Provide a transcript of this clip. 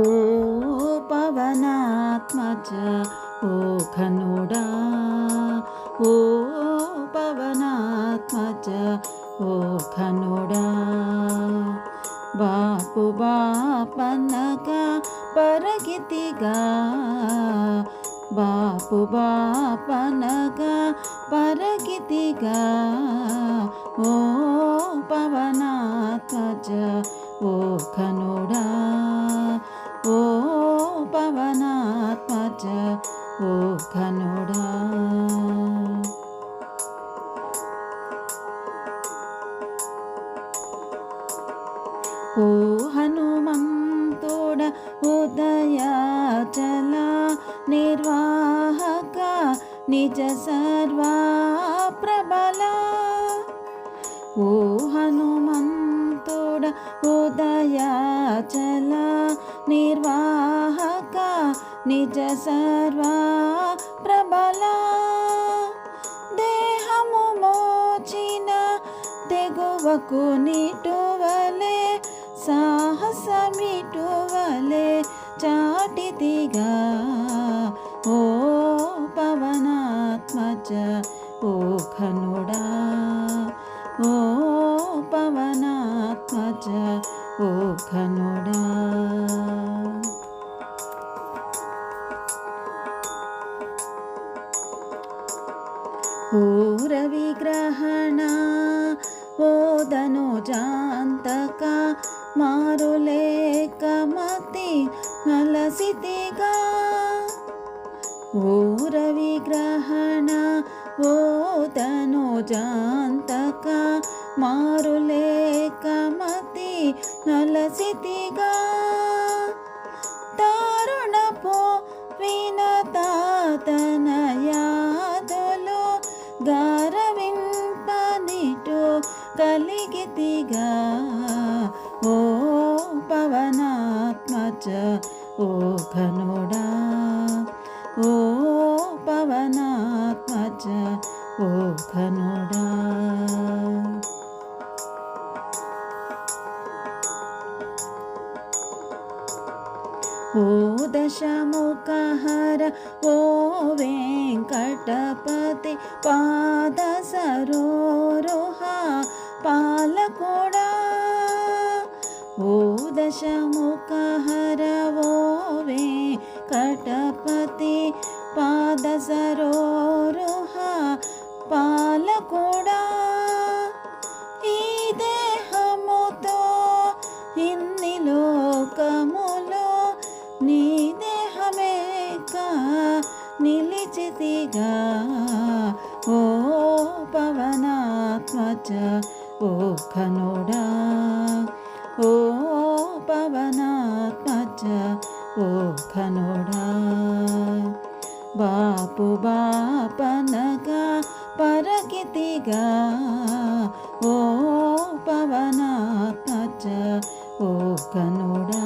ఓ పవనాత్మజ ఓ ఘనుడా, ఓ పవనాత్మజ ఓ ఘనుడా, బాపు బాపనగా పరగితిగా, బాపు బాపనగా పరగితిగా, ఓ పవనాత్మజ ఓ ఘనుడా, ఓ పవనాత్మజ ఓ ఘనుడా. ఓ హనుమంతుడ ఉదయాచల నిర్వాహక నిజ సర్వా ప్రబల, ఓ హనుమంతుడ ఉదయాచల నిర్వాహక నిజ సర్వా ప్రబల, దేహము మోచిన తెగువకు నిటువలే సాహసమిటువలే చాటితిగా, ఓ పవనాత్మజ ఓ ఘనుడా, ఓ పవనాత్మజ ఓ ఘనుడా. ఓ రవిగ్రహణ ఓ ధనుజాంతక మారులేక మతి అలసితిగా, ఓ రవిగ్రహణ ఓ ధనుజాంతక మారులేక మతి అలసితిగా, దారుణపు వినతాతనయాదులు గారవింపనిటు కలిగితిగా, ఓ పవనాత్మజ ఓ ఘనుడా, ఓ పవనాత్మజ ఓ ఘనుడా. ఓ దశముఖహర ఓ వెంకటపతి పాద సరోరుహ పాలకుడా, ఓ దశముఖహర ఓ వెంకటపతి పాద సరోరుహ పాలకుడా, ఈ దేహముతో ఇన్ని లోకములో నీ దేహమేక నిలిచితిగా, ఓ పవనాత్మజ ఓ ఘనుడా, ఓ పవనాత్మజ ఓ ఘనుడా, బాపు బాపనగా పరగితిగా, ఓ పవనాత్మజ ఓ ఘనుడా.